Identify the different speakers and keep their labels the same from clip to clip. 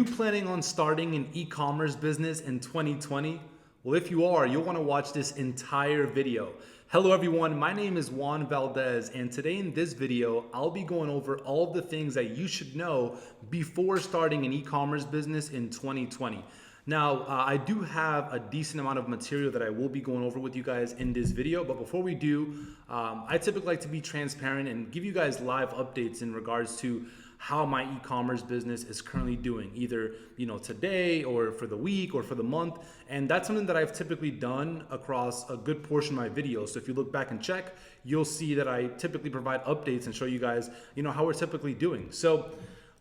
Speaker 1: you planning on starting an e-commerce business in 2020? Well, if you are, you'll want to watch this entire video. Hello everyone, my name is Juan Valdez, and today in this video, I'll be going over all the things that you should know before starting an e-commerce business in 2020. Now, I do have a decent amount of material that I will be going over with you guys in this video, but before we do, I typically like to be transparent and give you guys live updates in regards to how my e-commerce business is currently doing, either today or for the week or for the month. And that's something that I've typically done across a good portion of my videos. So if you look back and check, you'll see that I typically provide updates and show you guys how we're typically doing. So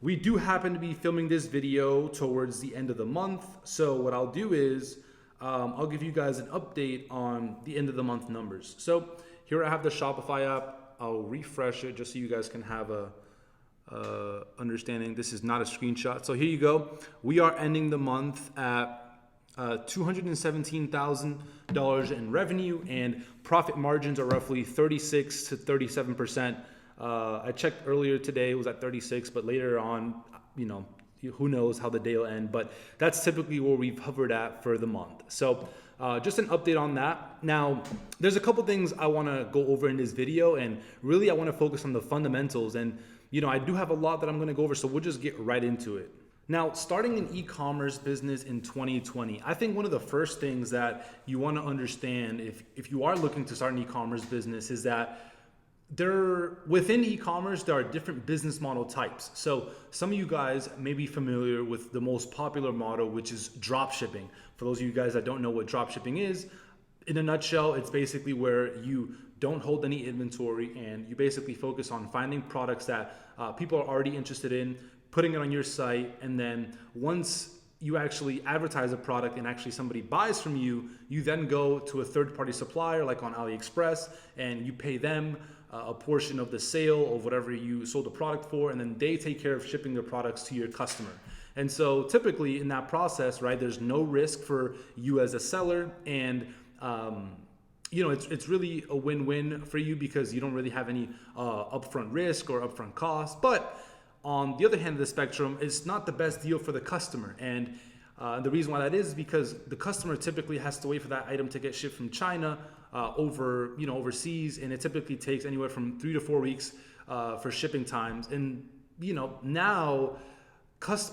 Speaker 1: we do happen to be filming this video towards the end of the month. So what I'll do is I'll give you guys an update on the end of the month numbers. So here I have the Shopify app. I'll refresh it just so you guys can have a understanding. This is not a screenshot. So here you go. We are ending the month at $217,000 in revenue, and profit margins are roughly 36 to 37%. I checked earlier today, it was at 36, but later on, who knows how the day will end, but that's typically where we've hovered at for the month. So just an update on that. Now, there's a couple things I want to go over in this video, and really I want to focus on the fundamentals. And I do have a lot that I'm going to go over, so we'll just get right into it. Now, starting an e-commerce business in 2020, I think one of the first things that you want to understand if you are looking to start an e-commerce business is that within e-commerce, there are different business model types. So some of you guys may be familiar with the most popular model, which is drop shipping. For those of you guys that don't know what drop shipping is, in a nutshell, it's basically where you don't hold any inventory and you basically focus on finding products that people are already interested in, putting it on your site, and then once you actually advertise a product and actually somebody buys from you, you then go to a third-party supplier like on AliExpress and you pay them a portion of the sale of whatever you sold the product for, and then they take care of shipping their products to your customer. And so typically in that process, right, there's no risk for you as a seller, and it's really a win-win for you because you don't really have any upfront risk or upfront costs. But on the other hand of the spectrum, it's not the best deal for the customer. And the reason why that is because the customer typically has to wait for that item to get shipped from China overseas, and it typically takes anywhere from 3 to 4 weeks for shipping times. And now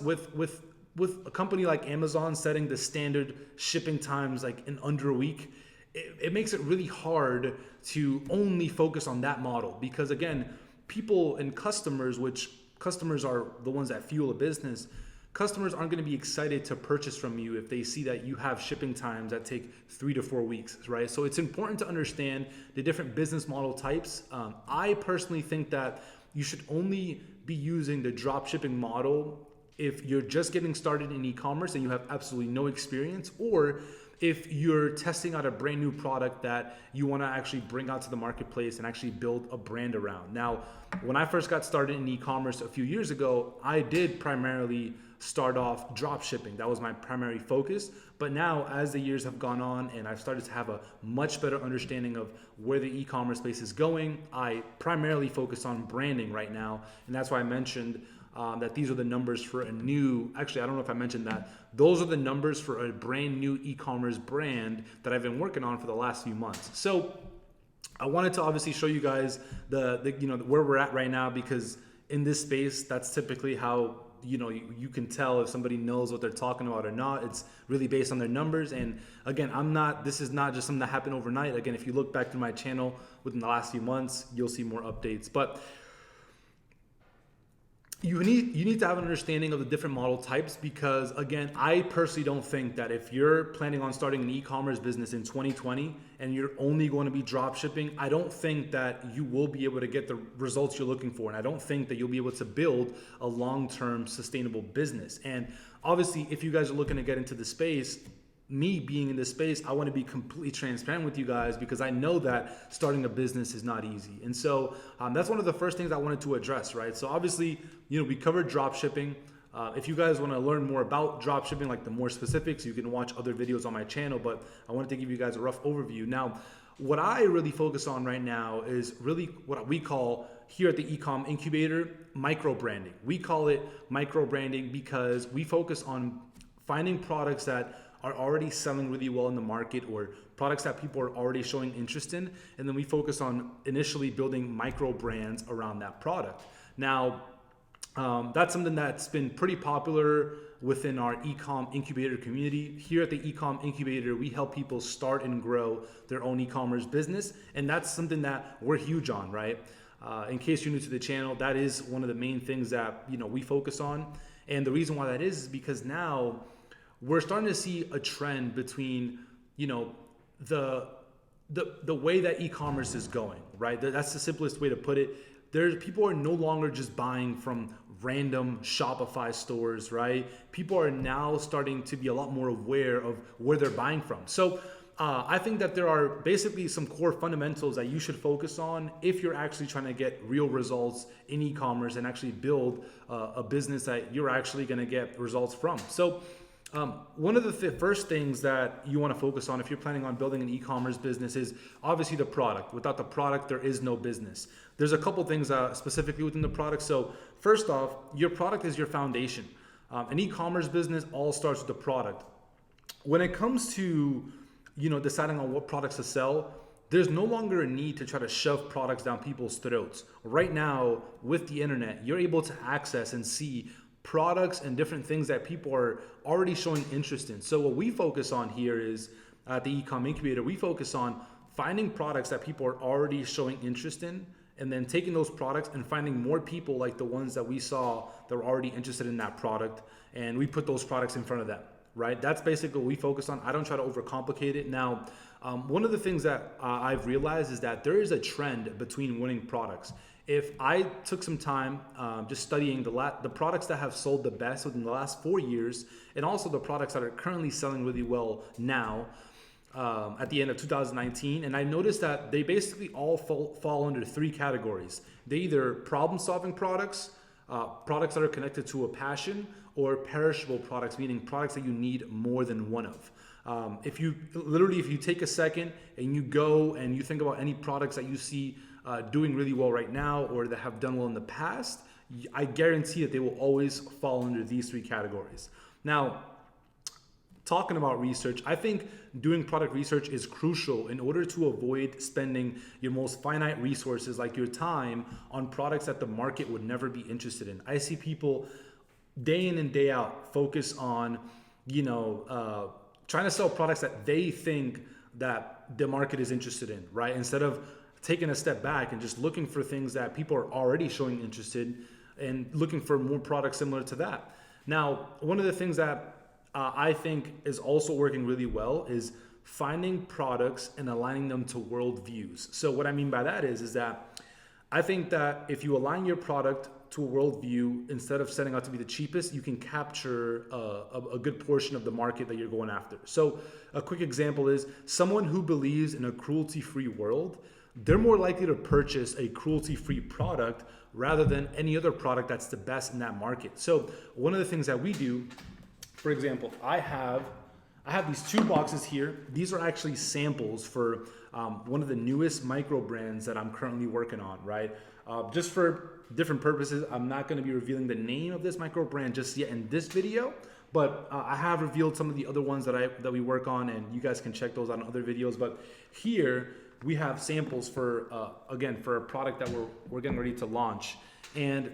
Speaker 1: with a company like Amazon setting the standard shipping times like in under a week, it makes it really hard to only focus on that model, because again, people and customers, which customers are the ones that fuel a business, customers aren't going to be excited to purchase from you if they see that you have shipping times that take 3 to 4 weeks, right? So it's important to understand the different business model types. I personally think that you should only be using the drop shipping model if you're just getting started in e-commerce and you have absolutely no experience, or if you're testing out a brand new product that you want to actually bring out to the marketplace and actually build a brand around. Now, when I first got started in e-commerce a few years ago, I did primarily start off drop shipping. That was my primary focus. But now, as the years have gone on and I've started to have a much better understanding of where the e-commerce space is going, I primarily focus on branding right now. And that's why I mentioned that these are the numbers for a new, actually, I don't know if I mentioned that. Those are the numbers for a brand new e-commerce brand that I've been working on for the last few months. So I wanted to obviously show you guys the where we're at right now, because in this space, that's typically how you can tell if somebody knows what they're talking about or not. It's really based on their numbers. And again, this is not just something that happened overnight. Again, if you look back to my channel within the last few months, you'll see more updates. But you need to have an understanding of the different model types, because again, I personally don't think that if you're planning on starting an e-commerce business in 2020 and you're only going to be drop shipping, I don't think that you will be able to get the results you're looking for. And I don't think that you'll be able to build a long-term sustainable business. And obviously, if you guys are looking to get into the space, me being in this space, I want to be completely transparent with you guys, because I know that starting a business is not easy. And so that's one of the first things I wanted to address, right? So obviously, we covered drop shipping. If you guys want to learn more about drop shipping, like the more specifics, you can watch other videos on my channel, but I wanted to give you guys a rough overview. Now, What I really focus on right now is really what we call here at the Ecom Incubator micro branding. We call it micro branding because we focus on finding products that are already selling really well in the market, or products that people are already showing interest in, and then we focus on initially building micro brands around that product. Now, that's something that's been pretty popular within our Ecom Incubator community. Here at the Ecom Incubator, we help people start and grow their own e-commerce business, and that's something that we're huge on, right? In case you're new to the channel, that is one of the main things that we focus on, and the reason why that is because now we're starting to see a trend between the way that e-commerce is going, right? That's the simplest way to put it. People are no longer just buying from random Shopify stores, right? People are now starting to be a lot more aware of where they're buying from. So I think that there are basically some core fundamentals that you should focus on if you're actually trying to get real results in e-commerce and actually build a business that you're actually going to get results from. So one of the first things that you want to focus on if you're planning on building an e-commerce business is obviously the product. Without the product, there is no business. There's a couple things specifically within the product. So first off, your product is your foundation. An e-commerce business all starts with the product. When it comes to deciding on what products to sell, there's no longer a need to try to shove products down people's throats. Right now, with the internet, you're able to access and see products and different things that people are already showing interest in. So what we focus on here is at the Ecom Incubator, we focus on finding products that people are already showing interest in, and then taking those products and finding more people like the ones that we saw that were already interested in that product, and we put those products in front of them, right? That's basically what we focus on. I don't try to overcomplicate it. Now, one of the things that I've realized is that there is a trend between winning products. If I took some time just studying the products that have sold the best within the last 4 years, and also the products that are currently selling really well now, at the end of 2019, and I noticed that they basically all fall under 3 categories. They either problem-solving products, products that are connected to a passion, or perishable products, meaning products that you need more than one of. If you take a second and you go and you think about any products that you see doing really well right now or that have done well in the past, I guarantee that they will always fall under these 3 categories. Now, talking about research, I think doing product research is crucial in order to avoid spending your most finite resources like your time on products that the market would never be interested in. I see people day in and day out focus on, trying to sell products that they think that the market is interested in, right? Instead of taking a step back and just looking for things that people are already showing interest in and looking for more products similar to that. Now, one of the things that I think is also working really well is finding products and aligning them to worldviews. So what I mean by that is that I think that if you align your product to a worldview, instead of setting out to be the cheapest, you can capture a good portion of the market that you're going after. So a quick example is someone who believes in a cruelty-free world, they're more likely to purchase a cruelty-free product rather than any other product that's the best in that market. So one of the things that we do, for example, I have these 2 boxes here. These are actually samples for one of the newest micro brands that I'm currently working on, right? Just for different purposes, I'm not going to be revealing the name of this micro brand just yet in this video, but I have revealed some of the other ones that we work on, and you guys can check those out in other videos. But here we have samples for a product that we're getting ready to launch. And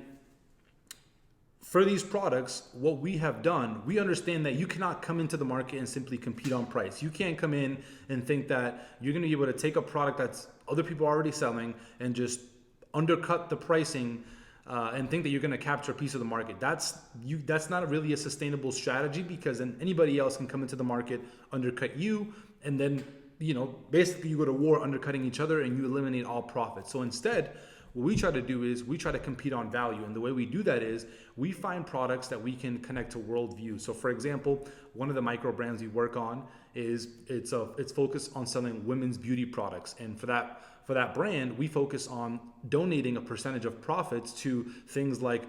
Speaker 1: for these products, what we have done, we understand that you cannot come into the market and simply compete on price. You can't come in and think that you're going to be able to take a product that's other people are already selling and just undercut the pricing and think that you're going to capture a piece of the market. That's not really a sustainable strategy, because then anybody else can come into the market, undercut you, and then basically you go to war undercutting each other and you eliminate all profit. So instead, what we try to do is we try to compete on value. And the way we do that is we find products that we can connect to worldview. So for example, one of the micro brands we work on is it's focused on selling women's beauty products. And for that brand, we focus on donating a percentage of profits to things like,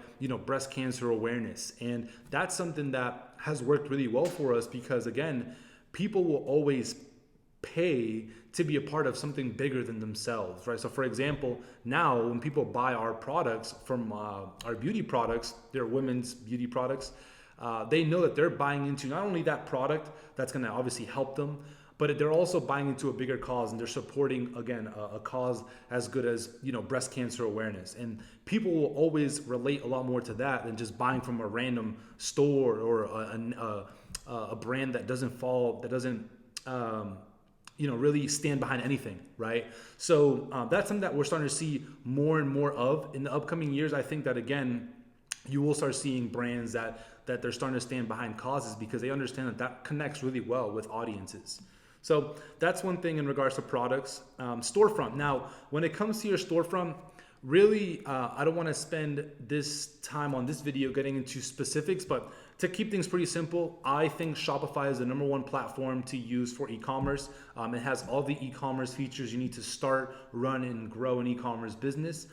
Speaker 1: breast cancer awareness. And that's something that has worked really well for us because, again, people will always pay to be a part of something bigger than themselves, right? So for example, now when people buy our products from our beauty products, they're women's beauty products, they know that they're buying into not only that product that's going to obviously help them, but they're also buying into a bigger cause, and they're supporting, again, a cause as good as, breast cancer awareness. And people will always relate a lot more to that than just buying from a random store or a brand that doesn't really stand behind anything, right? So that's something that we're starting to see more and more of in the upcoming years. I think that, again, you will start seeing brands that they're starting to stand behind causes because they understand that connects really well with audiences. So that's one thing in regards to products. Storefront. Now, when it comes to your storefront, really, I don't want to spend this time on this video getting into specifics, but to keep things pretty simple, I think Shopify is the #1 platform to use for e-commerce. It has all the e-commerce features you need to start, run, and grow an e-commerce business.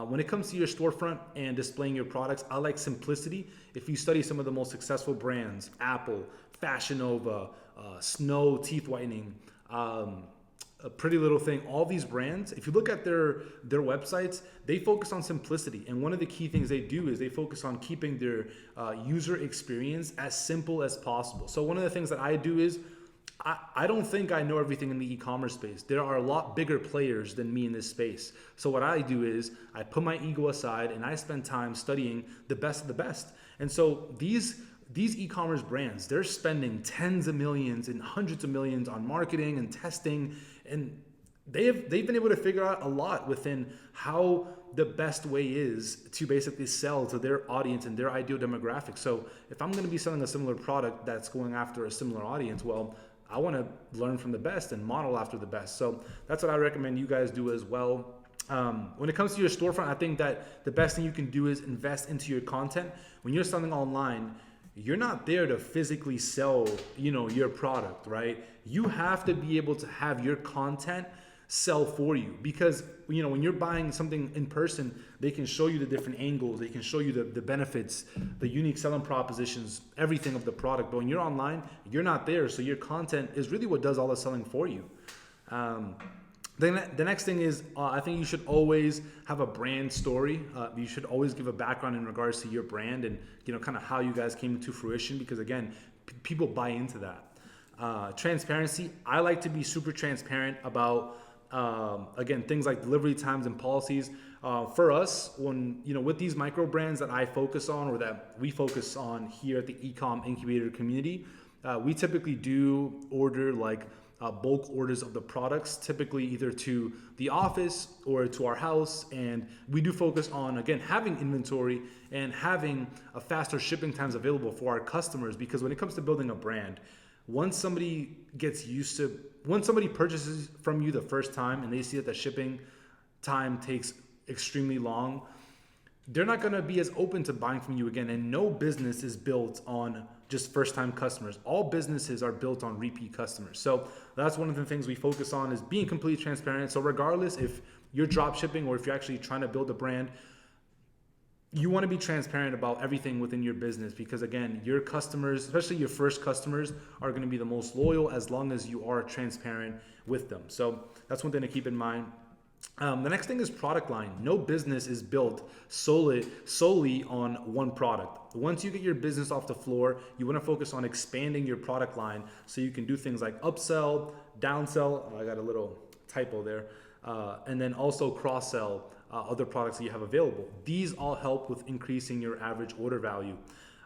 Speaker 1: When it comes to your storefront and displaying your products, I like simplicity. If you study some of the most successful brands, Apple, Fashion Nova, Snow Teeth Whitening, A Pretty Little Thing, all these brands, if you look at their websites, they focus on simplicity. And one of the key things they do is they focus on keeping their user experience as simple as possible. So one of the things that I do is I don't think I know everything in the e-commerce space. There are a lot bigger players than me in this space. So what I do is I put my ego aside and I spend time studying the best of the best. And so these e-commerce brands, they're spending tens of millions and hundreds of millions on marketing and testing, and they've been able to figure out a lot within how the best way is to basically sell to their audience and their ideal demographic. So if I'm going to be selling a similar product that's going after a similar audience, well, I want to learn from the best and model after the best. So that's what I recommend you guys do as well. When it comes to your storefront, I think that the best thing you can do is invest into your content. When you're selling online, you're not there to physically sell, your product, right? You have to be able to have your content sell for you, because when you're buying something in person, they can show you the different angles, they can show you the benefits, the unique selling propositions, everything of the product. But when you're online, you're not there, so your content is really what does all the selling for you. Then the next thing is, I think you should always have a brand story. You should always give a background in regards to your brand and kind of how you guys came to fruition, because again, people buy into that. Transparency. I like to be super transparent about again, things like delivery times and policies. For us, when with these micro brands that I focus on, or that we focus on here at the Ecom Incubator community, we typically do order bulk orders of the products, typically either to the office or to our house. And we do focus on, again, having inventory and having a faster shipping times available for our customers, because when it comes to building a brand, once somebody purchases from you the first time and they see that the shipping time takes extremely long, they're not going to be as open to buying from you again. And no business is built on just first-time customers. All businesses are built on repeat customers. So that's one of the things we focus on, is being completely transparent. So regardless if you're drop shipping or if you're actually trying to build a brand, you want to be transparent about everything within your business, because again, your customers, especially your first customers, are going to be the most loyal as long as you are transparent with them. So that's one thing to keep in mind. The next thing is product line. No business is built solely on one product. Once you get your business off the floor, you want to focus on expanding your product line so you can do things like upsell, downsell. I got a little typo there. And then also cross-sell other products that you have available. These all help with increasing your average order value.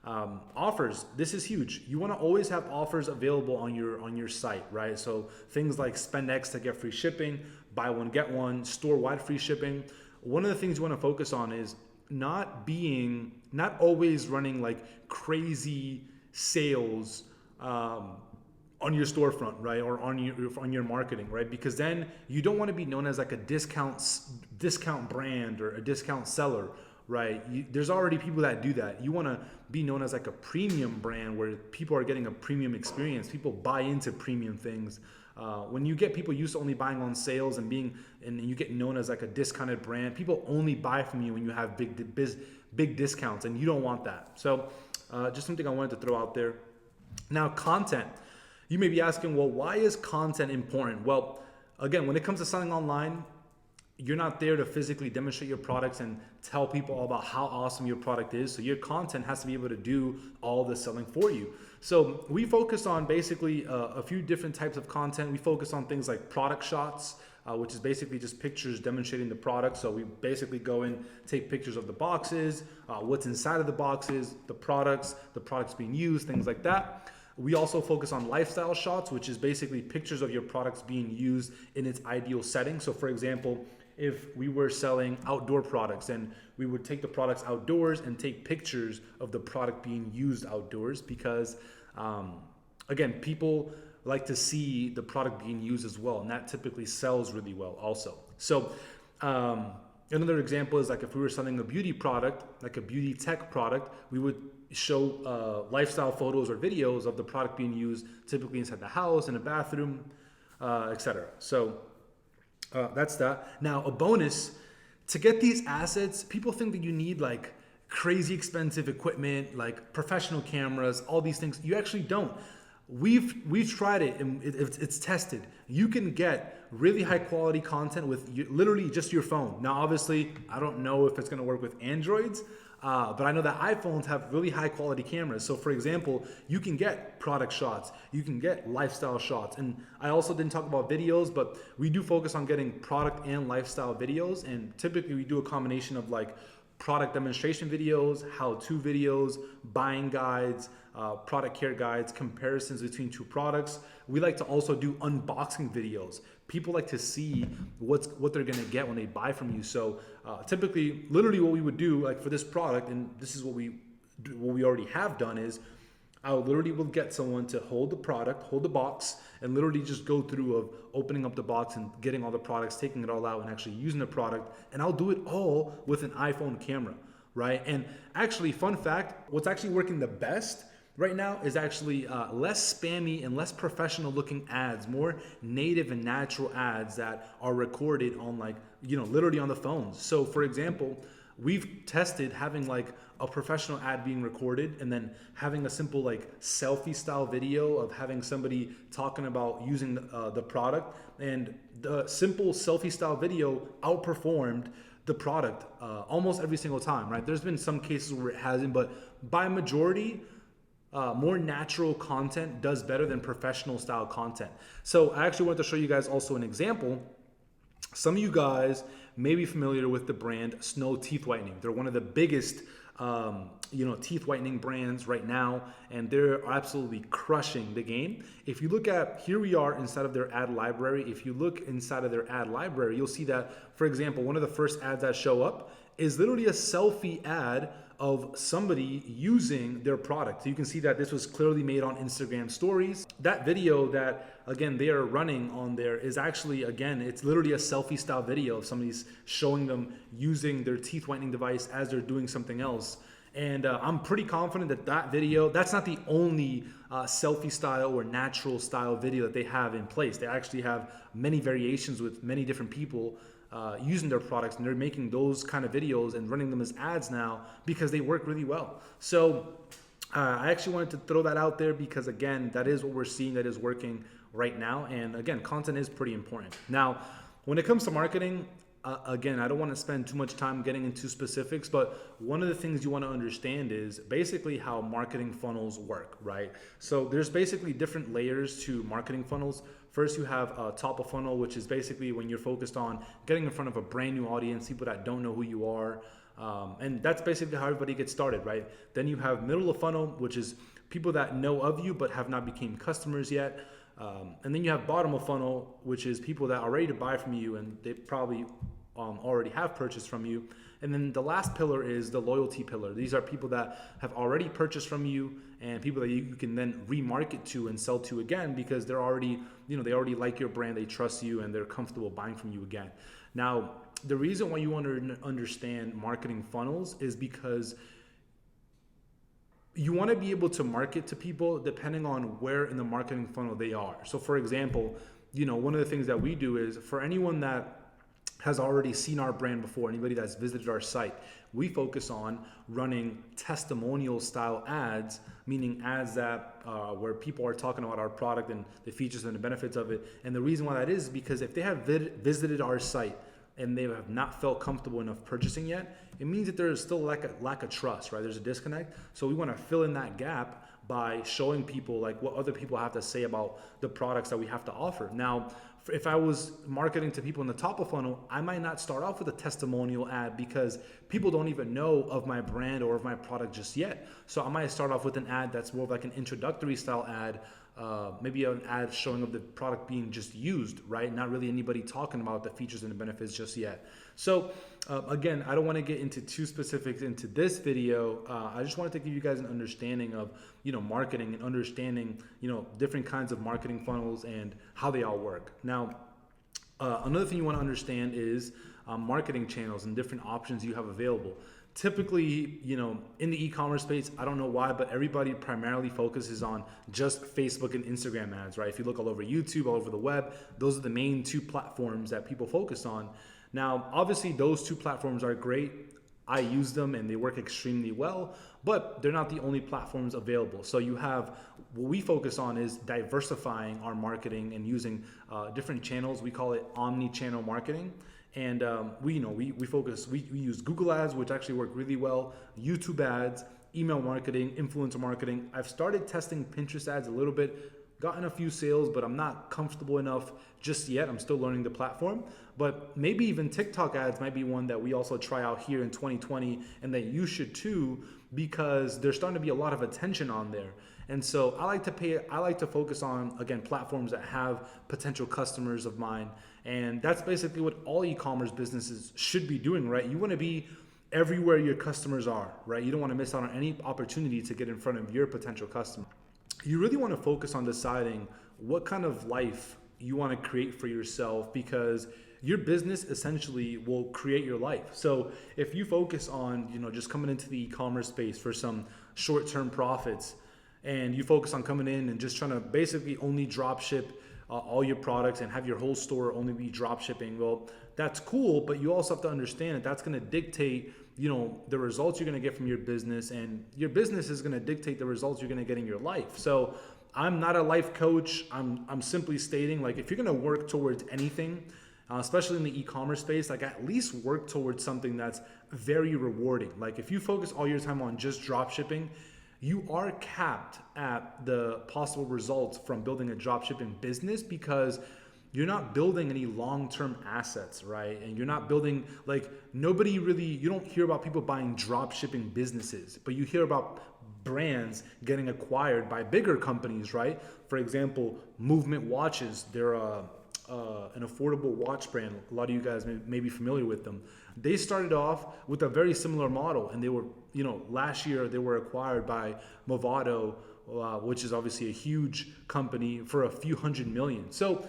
Speaker 1: Offers, this is huge. You want to always have offers available on your site, right? So things like spend X to get free shipping, buy one get one, store-wide free shipping. One of the things you want to focus on is not always running like crazy sales on your storefront, right? Or on your marketing, right? Because then you don't want to be known as like a discount brand or a discount seller, right? There's already people that do that. You want to be known as like a premium brand where people are getting a premium experience. People buy into premium things. When you get people used to only buying on sales and you get known as like a discounted brand, people only buy from you when you have big discounts, and you don't want that. So just something I wanted to throw out there. Now, content. you may be asking, well, why is content important? Well, again, when it comes to selling online, you're not there to physically demonstrate your products and tell people all about how awesome your product is. So your content has to be able to do all the selling for you. So we focus on basically a few different types of content. We focus on things like product shots, which is basically just pictures demonstrating the product. So we basically go in, take pictures of the boxes, what's inside of the boxes, the products being used, things like that. We also focus on lifestyle shots, which is basically pictures of your products being used in its ideal setting. So for example, if we were selling outdoor products, and we would take the products outdoors and take pictures of the product being used outdoors, because again, people like to see the product being used as well, and that typically sells really well also. So another example is like if we were selling a beauty product, like a beauty tech product, we would show lifestyle photos or videos of the product being used, typically inside the house, in a bathroom, etc. So that's that. Now, a bonus, to get these assets, people think that you need like crazy expensive equipment, like professional cameras, all these things. You actually don't. We've tried it, and it's tested. You can get really high quality content with literally just your phone. Now, obviously, I don't know if it's going to work with Androids, but I know that iPhones have really high quality cameras. So for example, you can get product shots, you can get lifestyle shots. And I also didn't talk about videos, but we do focus on getting product and lifestyle videos. And typically we do a combination of like product demonstration videos, how-to videos, buying guides, product care guides, comparisons between two products. We like to also do unboxing videos. People like to see what they're gonna get when they buy from you. So typically, literally what we would do, like for this product, and this is what we already have done, is I literally will get someone to hold the product, hold the box, and literally just go through of opening up the box and getting all the products, taking it all out and actually using the product. And I'll do it all with an iPhone camera, right? And actually, fun fact, what's actually working the best right now is actually less spammy and less professional looking ads, more native and natural ads that are recorded on like, literally on the phones. So for example, we've tested having like a professional ad being recorded and then having a simple like selfie style video of having somebody talking about using the product, and the simple selfie style video outperformed the product almost every single time, right? There's been some cases where it hasn't, but by majority, more natural content does better than professional style content. So I actually wanted to show you guys also an example. Some of you guys may be familiar with the brand Snow Teeth Whitening. They're one of the biggest teeth whitening brands right now, and they're absolutely crushing the game. If you look at, here we are inside of their ad library. If you look inside of their ad library, you'll see that, for example, one of the first ads that show up is literally a selfie ad of somebody using their product. So you can see that this was clearly made on Instagram stories. That video that, again, they are running on there is actually, again, it's literally a selfie style video of somebody's showing them using their teeth whitening device as they're doing something else. And I'm pretty confident that that video, that's not the only selfie style or natural style video that they have in place. They actually have many variations with many different people using their products, and they're making those kind of videos and running them as ads now because they work really well. So I actually wanted to throw that out there because, again, that is what we're seeing that is working right now. And again, content is pretty important. Now, when it comes to marketing, again, I don't want to spend too much time getting into specifics, but one of the things you want to understand is basically how marketing funnels work, right? So there's basically different layers to marketing funnels. First, you have top of funnel, which is basically when you're focused on getting in front of a brand new audience, people that don't know who you are. And that's basically how everybody gets started, right? Then you have middle of funnel, which is people that know of you but have not become customers yet. And then you have bottom of funnel, which is people that are ready to buy from you and they probably already have purchased from you. And then the last pillar is the loyalty pillar. These are people that have already purchased from you and people that you can then remarket to and sell to again because they're already, they already like your brand, they trust you, and they're comfortable buying from you again. Now, the reason why you want to understand marketing funnels is because you want to be able to market to people depending on where in the marketing funnel they are. So for example, one of the things that we do is for anyone that has already seen our brand before, anybody that's visited our site, we focus on running testimonial style ads, meaning ads that where people are talking about our product and the features and the benefits of it. And the reason why that is because if they have visited our site and they have not felt comfortable enough purchasing yet, it means that there is still lack of trust, right? There's a disconnect. So we want to fill in that gap by showing people like what other people have to say about the products that we have to offer. Now, if I was marketing to people in the top of funnel, I might not start off with a testimonial ad because people don't even know of my brand or of my product just yet. So I might start off with an ad that's more of like an introductory style ad, maybe an ad showing of the product being just used, right? Not really anybody talking about the features and the benefits just yet. So again, I don't want to get into too specifics into this video. I just wanted to give you guys an understanding of, marketing and understanding, different kinds of marketing funnels and how they all work. Now, another thing you want to understand is marketing channels and different options you have available. Typically, in the e-commerce space, I don't know why, but everybody primarily focuses on just Facebook and Instagram ads, right? If you look all over YouTube, all over the web, those are the main two platforms that people focus on. Now, obviously, those two platforms are great. I use them and they work extremely well, but they're not the only platforms available. So you have, what we focus on is diversifying our marketing and using different channels. We call it omni-channel marketing. And we use Google ads, which actually work really well, YouTube ads, email marketing, influencer marketing. I've started testing Pinterest ads a little bit, gotten a few sales, but I'm not comfortable enough just yet. I'm still learning the platform, but maybe even TikTok ads might be one that we also try out here in 2020 and that you should too, because there's starting to be a lot of attention on there. And so I like to focus on, again, platforms that have potential customers of mine. And that's basically what all e-commerce businesses should be doing, right? You want to be everywhere your customers are, right? You don't want to miss out on any opportunity to get in front of your potential customer. You really want to focus on deciding what kind of life you want to create for yourself, because your business essentially will create your life. So if you focus on, just coming into the e-commerce space for some short-term profits, and you focus on coming in and just trying to basically only drop ship all your products and have your whole store only be drop shipping, well, that's cool, but you also have to understand that that's going to dictate, the results you're going to get from your business, and your business is going to dictate the results you're going to get in your life. So I'm not a life coach. I'm simply stating, like, if you're going to work towards anything, especially in the e-commerce space, like, at least work towards something that's very rewarding. Like, if you focus all your time on just drop shipping, you are capped at the possible results from building a dropshipping business, because you're not building any long-term assets, right? And you're not building, like, you don't hear about people buying dropshipping businesses, but you hear about brands getting acquired by bigger companies, right? For example, Movement Watches, they're an affordable watch brand. A lot of you guys may be familiar with them. They started off with a very similar model, and they were, last year they were acquired by Movado, which is obviously a huge company, for a few $100 million. So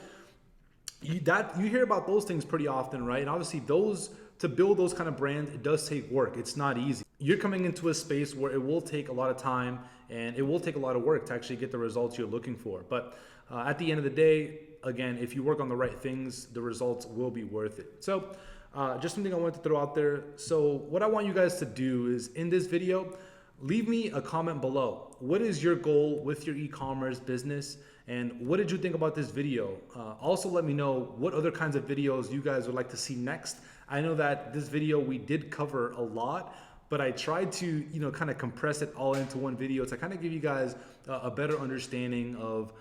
Speaker 1: you hear about those things pretty often, right? And obviously to build those kind of brands, it does take work. It's not easy. You're coming into a space where it will take a lot of time and it will take a lot of work to actually get the results you're looking for. But at the end of the day, again, if you work on the right things, the results will be worth it. So just something I wanted to throw out there. So what I want you guys to do is, in this video, leave me a comment below. What is your goal with your e-commerce business? And what did you think about this video? Also, let me know what other kinds of videos you guys would like to see next. I know that this video, we did cover a lot, but I tried to, kind of compress it all into one video to kind of give you guys a better understanding of,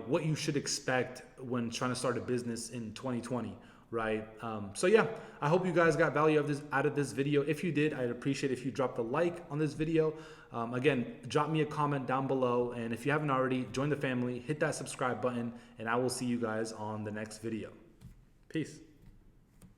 Speaker 1: what you should expect when trying to start a business in 2020. Right. So yeah, I hope you guys got value out of this video. If you did, I'd appreciate if you dropped a like on this video. Again, drop me a comment down below. And if you haven't already, join the family, hit that subscribe button, and I will see you guys on the next video. Peace.